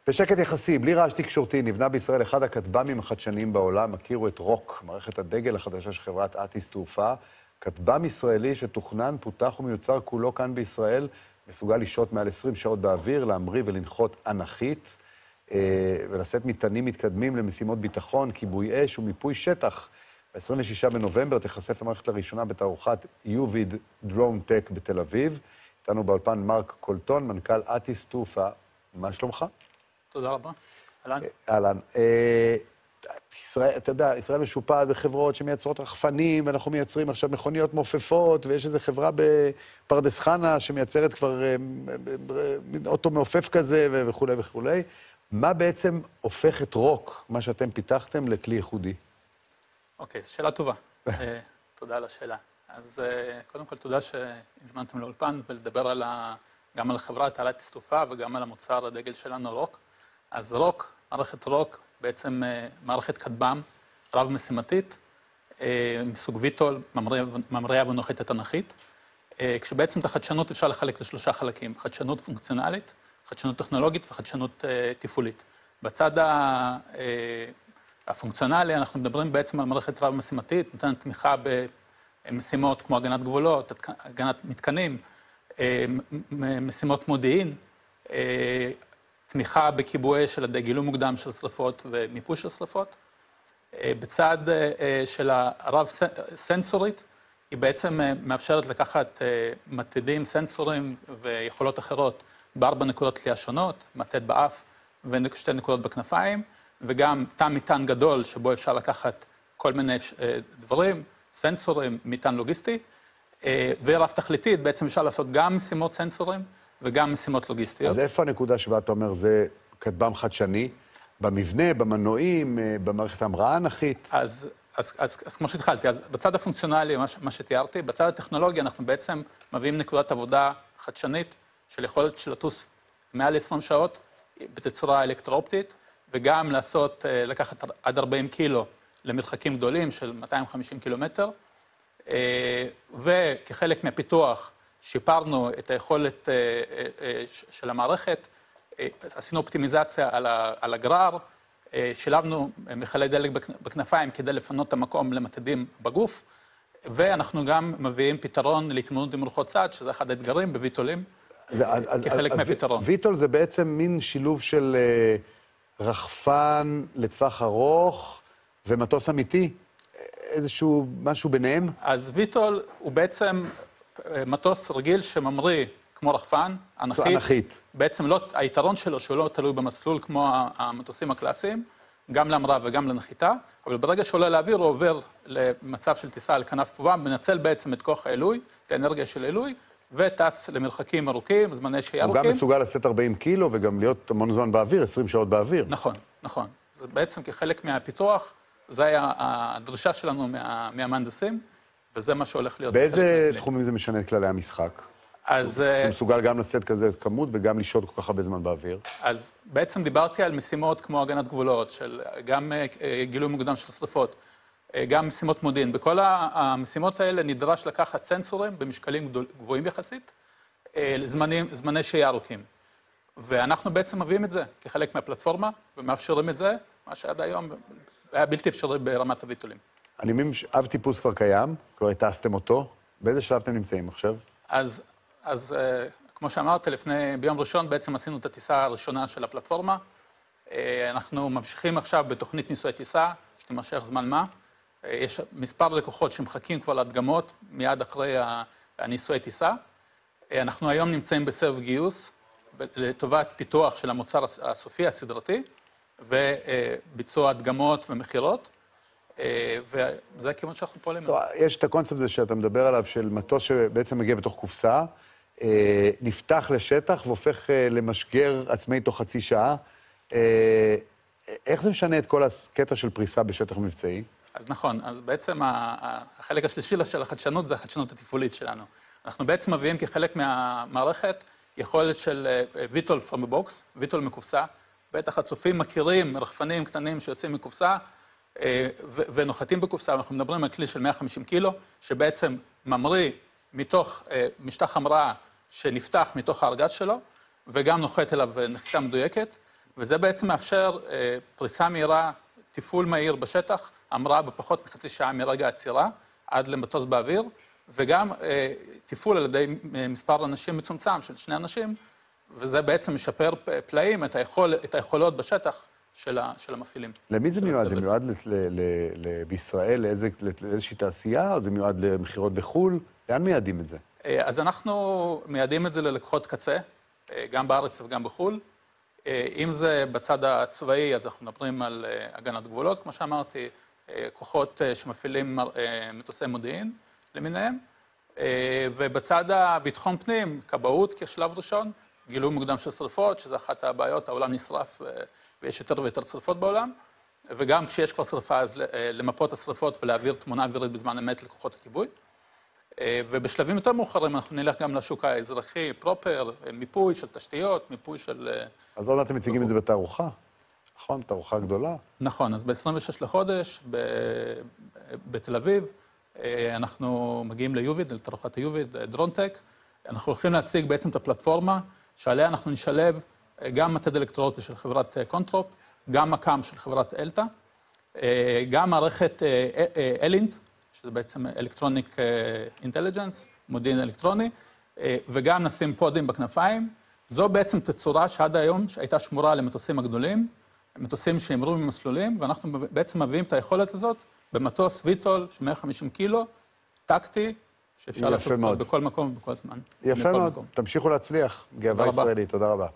בשקט יחסי, בלי רעש תקשורתי, נבנה בישראל אחד הכטב"מים החדשניים בעולם. הכירו את רוק, מערכת הדגל החדשה של חברת אטיס תעופה. כטב"ם ישראלי שתוכנן, פותח ומיוצר כולו כאן בישראל, מסוגל לשהות מעל 20 שעות באוויר, להמריא ולנחות אנכית, ולשאת מטענים מתקדמים למשימות ביטחון, כיבוי אש ומיפוי שטח. ב-26 בנובמבר תיחשף המערכת לראשונה בתערוכת UVID Drone Tech בתל אביב. איתנו באולפן מרק קולטון, מנכ"ל אטיס תעופה. מה שלומך? תודה רבה. אהלן. אהלן. אתה יודע, ישראל משופעת בחברות שמייצרות רחפנים, ואנחנו מייצרים עכשיו מכוניות מופפות, ויש איזו חברה בפרדס חנה שמייצרת כבר אוטו מעופף כזה וכו' וכו'. מה בעצם הופך את רוק, מה שאתם פיתחתם, לכלי ייחודי? אוקיי, זו שאלה טובה. תודה על השאלה. אז קודם כל תודה שהזמנתם לאולפן ולדבר גם על חברת אטיס תעופה וגם על המוצר הדגל שלנו, רוק. אז רוק, מערכת רוק, בעצם מערכת כטב"ם רב-משימתית, מסוג ויטול, ממריאה ונוחתת אנכית, כשבעצם את החדשנות אפשר לחלק לשלושה חלקים, חדשנות פונקציונלית, חדשנות טכנולוגית וחדשנות תפעולית. בצד הפונקציונלי אנחנו מדברים בעצם על מערכת רב-משימתית, נותנת תמיכה במשימות כמו הגנת גבולות, הגנת מתקנים, משימות מודיעין, תמיכה בכיבוי של גילוי מוקדם של שריפות ומיפוי של שריפות. בצד של הרב-סנסורית, היא בעצם מאפשרת לקחת מתדים, סנסורים ויכולות אחרות בארבע נקודות כליאה שונות, מתד באף ושתי נקודות בכנפיים, וגם תא מטען גדול שבו אפשר לקחת כל מיני דברים, סנסורים, מטען לוגיסטי, ורב תכליתית, בעצם אפשר לעשות גם משימות סנסורים וגם משימות לוגיסטיות. אז איפה הנקודה שבה אתה אומר, זה כטב"ם חדשני? במבנה, במנועים, במערכת ההמראה אנכית? אז כמו שהתחלתי, אז בצד הפונקציונלי, מה שתיארתי, בצד הטכנולוגי אנחנו בעצם מביאים נקודת עבודה חדשנית של יכולת של לטוס מעל 20 שעות בתצורה אלקטרואופטית, וגם לקחת עד 40 קילו למרחקים גדולים של 250 קילומטר, וכחלק מהפיתוח שיפרנו את היכולת של המערכת, עשינו אופטימיזציה על הגרר, שילבנו מכלי דלק בכנפיים כדי לפנות את המקום למתדים בגוף, ואנחנו גם מביאים פתרון להתמודדות עם רוחות צד, שזה אחד האתגרים בוויטולים, כחלק מהפתרון. ויטול זה בעצם מין שילוב של רחפן לטווח ארוך ומטוס אמיתי? איזשהו משהו ביניהם? אז ויטול הוא בעצם מטוס רגיל שממריא כמו רחפן, אנכית. בעצם היתרון שלו שהוא לא תלוי במסלול כמו המטוסים הקלאסיים, גם להמראה וגם לנחיתה, אבל ברגע שעולה לאוויר הוא עובר למצב של טיסה על כנף קבועה, מנצל בעצם את כוח העילוי, את האנרגיה של העילוי, וטס למרחקים ארוכים, זמני שהייה ארוכים. הוא גם מסוגל לשאת 40 קילו וגם להיות המון זמן באוויר, 20 שעות באוויר. נכון, נכון. זה בעצם כחלק מהפיתוח, זה היה הדרישה שלנו מהמהנדסים, וזה מה שהולך להיות. באיזה תחומים זה משנה את כללי המשחק? אז הוא מסוגל גם לשאת כזה כמות וגם לשהות כל כך הרבה זמן באוויר. אז בעצם דיברתי על משימות כמו הגנת גבולות, של גם גילוי מוקדם של שריפות, גם משימות מודיעין. בכל המשימות האלה נדרש לקחת סנסורים במשקלים גבוהים יחסית, זמני שהייה ארוכים. ואנחנו בעצם מביאים את זה כחלק מהפלטפורמה, ומאפשרים את זה, מה שעד היום היה בלתי אפשרי ברמת הוויטולים. אני מבין שאב טיפוס כבר קיים, כבר הטסתם אותו. באיזה שלב אתם נמצאים עכשיו? אז כמו שאמרת, ביום ראשון בעצם עשינו את הטיסה הראשונה של הפלטפורמה. אנחנו ממשיכים עכשיו בתוכנית ניסוי טיסה, שתימשך זמן מה. יש מספר לקוחות שמחכים כבר להדגמות מיד אחרי הניסוי טיסה. אנחנו היום נמצאים בסבב גיוס, לטובת פיתוח של המוצר הסופי, הסדרתי, וביצוע הדגמות ומחירות. וזה הכיוון שאנחנו פועלים. יש את הקונספט הזה שאתה מדבר עליו, של מטוס שבעצם מגיע בתוך קופסה, נפתח לשטח והופך למשגר עצמאי תוך חצי שעה. איך זה משנה את כל הקטע של פריסה בשטח מבצעי? אז נכון, אז בעצם החלק השלישי של החדשנות זה החדשנות התפעולית שלנו. אנחנו בעצם מביאים כחלק מהמערכת יכולת של ויטול from a box, ויטול מקופסה. בטח הצופים מכירים רחפנים קטנים שיוצאים מקופסה, ונוחתים בקופסה, אנחנו מדברים על כלי של 150 קילו, שבעצם ממריא מתוך משטח המראה שנפתח מתוך הארגז שלו, וגם נוחת אליו נחיתה מדויקת, וזה בעצם מאפשר פריסה מהירה, תפעול מהיר בשטח, המראה בפחות מחצי שעה מרגע העצירה, עד למטוס באוויר, וגם תפעול על ידי מספר אנשים מצומצם של 2 אנשים, וזה בעצם משפר פלאים את היכולות בשטח של המפעילים. למי זה מיועד? זה מיועד בישראל לאיזושהי תעשייה, או זה מיועד למכירות בחו"ל? לאן מייעדים את זה? אז אנחנו מייעדים את זה ללקוחות קצה, גם בארץ וגם בחו"ל. אם זה בצד הצבאי, אז אנחנו מדברים על הגנת גבולות, כמו שאמרתי, כוחות שמפעילים מטוסי מודיעין למיניהם, ובצד הביטחון פנים, כבאות כשלב ראשון, גילוי מוקדם של שריפות, שזה אחת הבעיות, העולם נשרף ויש יותר ויותר שריפות בעולם, וגם כשיש כבר שריפה, אז למפות השריפות ולהעביר תמונה אווירית בזמן אמת לכוחות הכיבוי. ובשלבים יותר מאוחרים אנחנו נלך גם לשוק האזרחי, פרופר, מיפוי של תשתיות, מיפוי של... אז עוד אתם מציגים את זה בתערוכה, נכון? תערוכה גדולה? נכון, אז ב-26 לחודש, בתל אביב, אנחנו מגיעים ליוביד, לתערוכת היוביד, דרונטק. אנחנו הולכים להציג בעצם את הפלטפורמה, שעליה אנחנו נשלב גם מתד אלקטרוני של חברת קונטרופ, גם מקם של חברת אלטה, גם מערכת אלינט, שזה בעצם אלקטרוניק אינטליג'נס, מודיעין אלקטרוני, וגם נשים פודים בכנפיים. זו בעצם תצורה שעד היום שהייתה שמורה למטוסים הגדולים, מטוסים שהמרו ממסלולים, ואנחנו בעצם מביאים את היכולת הזאת במטוס ויטול של 150 קילו, טקטי, שאפשר לעשות בכל מקום ובכל זמן. יפה מאוד, תמשיכו להצליח, גאווה ישראלית, תודה רבה.